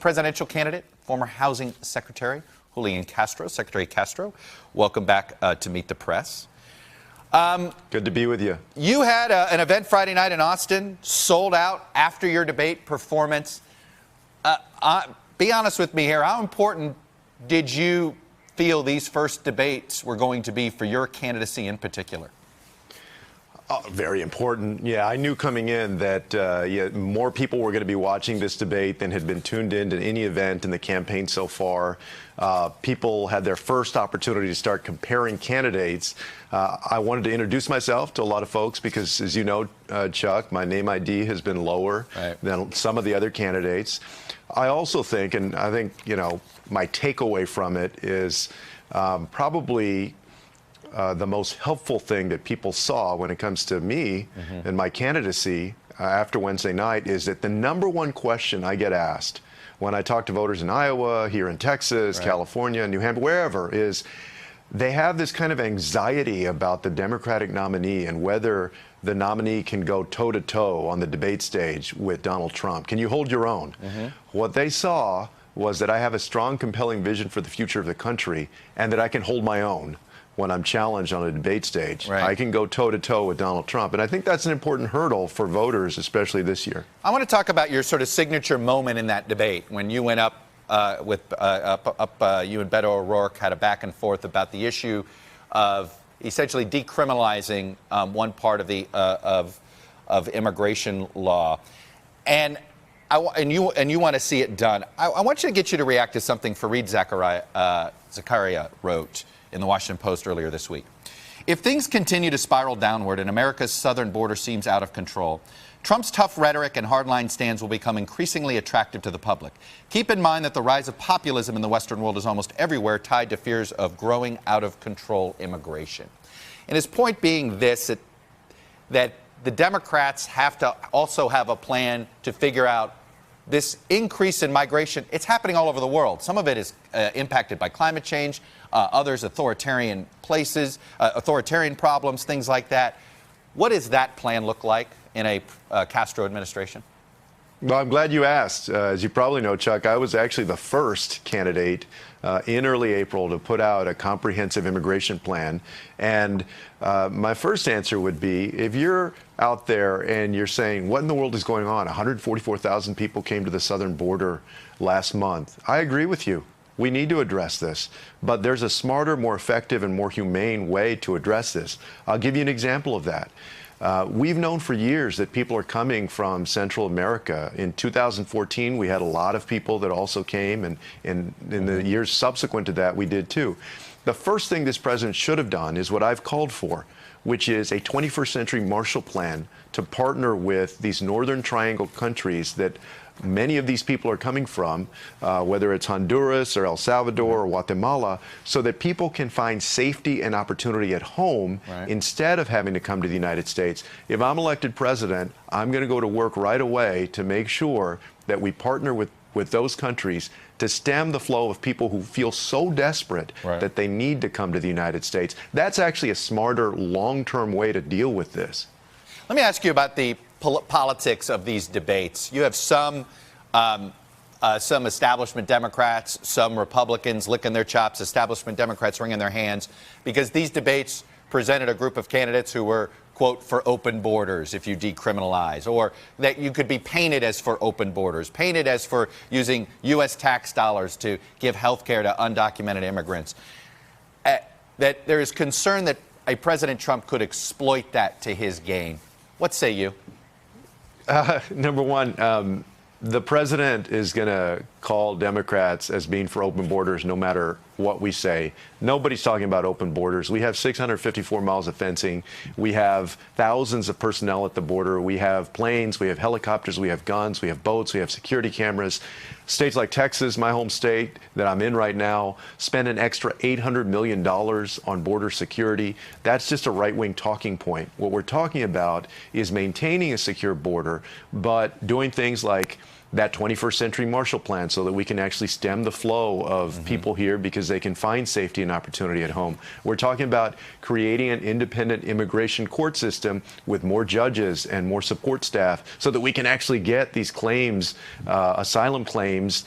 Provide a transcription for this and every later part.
presidential candidate, former housing secretary, Castro. Secretary Castro, welcome back to Meet the Press. Good to be with you. You had an event Friday night in Austin, sold out after your debate performance. Be honest with me here. How important did you feel these first debates were going to be for your candidacy in particular? Very important. Yeah, I knew coming in that more people were going to be watching this debate than had been tuned in to any event in the campaign so far. People had their first opportunity to start comparing candidates. I wanted to introduce myself to a lot of folks because, as you know, Chuck, my name ID has been lower than some of the other candidates. I also think, and I think, my takeaway from it is probably the most helpful thing that people saw when it comes to me and my candidacy after Wednesday night is that the number one question I get asked when I talk to voters in Iowa, here in Texas, California, New Hampshire, wherever, is they have this kind of anxiety about the Democratic nominee and whether the nominee can go toe-to-toe on the debate stage with Donald Trump. Can you hold your own? What they saw was that I have a strong, compelling vision for the future of the country and that I can hold my own when I'm challenged on a debate stage. I can go toe-to-toe with Donald Trump. And I think that's an important hurdle for voters, especially this year. I want to talk about your sort of signature moment in that debate when you went up you and Beto O'Rourke had a back and forth about the issue of essentially decriminalizing one part of the of immigration law. And you want to see it done. I want you to get you to react to something Fareed Zakaria wrote in the Washington Post earlier this week. If things continue to spiral downward and America's southern border seems out of control, Trump's tough rhetoric and hardline stands will become increasingly attractive to the public. Keep in mind that the rise of populism in the Western world is almost everywhere tied to fears of growing out of control immigration. And his point being this, that the Democrats have to also have a plan to figure out this increase in migration. It's happening all over the world. Some of it is impacted by climate change, others authoritarian places, authoritarian problems, things like that. What does that plan look like in a Castro administration? Well, I'm glad you asked. As you probably know, Chuck, I was actually the first candidate in early April to put out a comprehensive immigration plan. And my first answer would be, if you're out there and you're saying, what in the world is going on? 144,000 people came to the southern border last month. I agree with you. We need to address this. But there's a smarter, more effective, and more humane way to address this. I'll give you an example of that. We've known for years that people are coming from Central America. In 2014, we had a lot of people that also came, and in the years subsequent to that, we did too. The first thing this president should have done is what I've called for, which is a 21st century Marshall Plan to partner with these Northern Triangle countries that many of these people are coming from, whether it's Honduras or El Salvador or Guatemala, so that people can find safety and opportunity at home instead of having to come to the United States. If I'm elected president, I'm going to go to work right away to make sure that we partner with those countries to stem the flow of people who feel so desperate that they need to come to the United States. That's actually a smarter, long-term way to deal with this. Let me ask you about the politics of these debates. You have some establishment Democrats, some Republicans licking their chops, establishment Democrats wringing their hands, because these debates presented a group of candidates who were, quote, for open borders if you decriminalize, or that you could be painted as for open borders, painted as for using U.S. tax dollars to give health care to undocumented immigrants. That there is concern that a President Trump could exploit that to his gain. What say you? Number one, the president is going to call Democrats as being for open borders no matter what we say. Nobody's talking about open borders. We have 654 miles of fencing. We have thousands of personnel at the border. We have planes. We have helicopters. We have guns. We have boats. We have security cameras. States like Texas, my home state that I'm in right now, spend an extra $800 million on border security. That's just a right-wing talking point. What we're talking about is maintaining a secure border, but doing things like that 21st century Marshall Plan so that we can actually stem the flow of people here because they can find safety and opportunity at home. We're talking about creating an independent immigration court system with more judges and more support staff so that we can actually get these claims, asylum claims,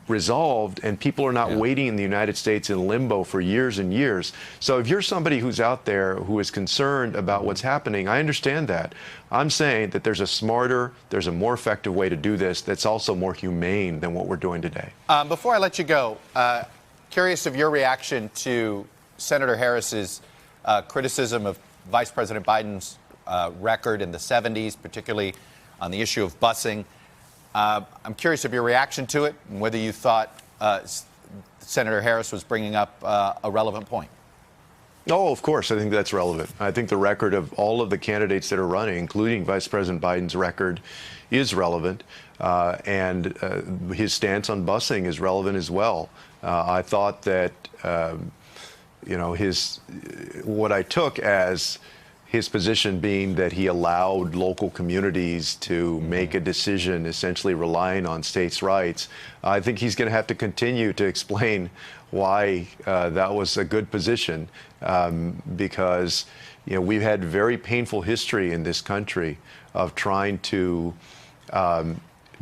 resolved, and people are not waiting in the United States in limbo for years and years. So if you're somebody who's out there who is concerned about what's happening, I understand that. I'm saying that there's a smarter, there's a more effective way to do this that's also more humane than what we're doing today. Before I let you go, curious of your reaction to Senator Harris's criticism of Vice President Biden's record in the 70s, particularly on the issue of busing. I'm curious of your reaction to it and whether you thought Senator Harris was bringing up a relevant point. Oh, of course. I think that's relevant. I think the record of all of the candidates that are running, including Vice President Biden's record, is relevant. And his stance on busing is relevant as well. I thought that, what I took as his position being that he allowed local communities to make a decision essentially relying on states' rights. I think he's going to have to continue to explain why that was a good position, because we've had very painful history in this country of trying to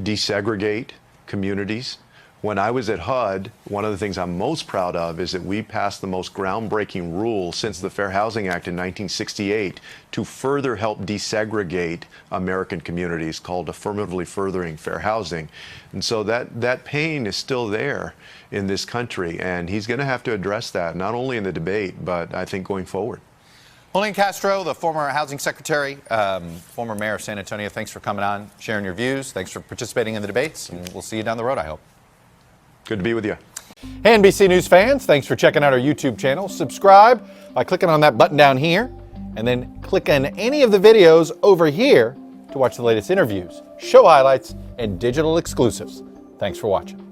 desegregate communities. When I was at HUD, one of the things I'm most proud of is that we passed the most groundbreaking rule since the Fair Housing Act in 1968 to further help desegregate American communities, called Affirmatively Furthering Fair Housing. And so that pain is still there in this country, and he's going to have to address that, not only in the debate, but I think going forward. Julian Castro, the former housing secretary, former mayor of San Antonio, thanks for coming on, sharing your views. Thanks for participating in the debates, and we'll see you down the road, I hope. Good to be with you. Hey, NBC News fans, thanks for checking out our YouTube channel. Subscribe by clicking on that button down here, and then click on any of the videos over here to watch the latest interviews, show highlights, and digital exclusives. Thanks for watching.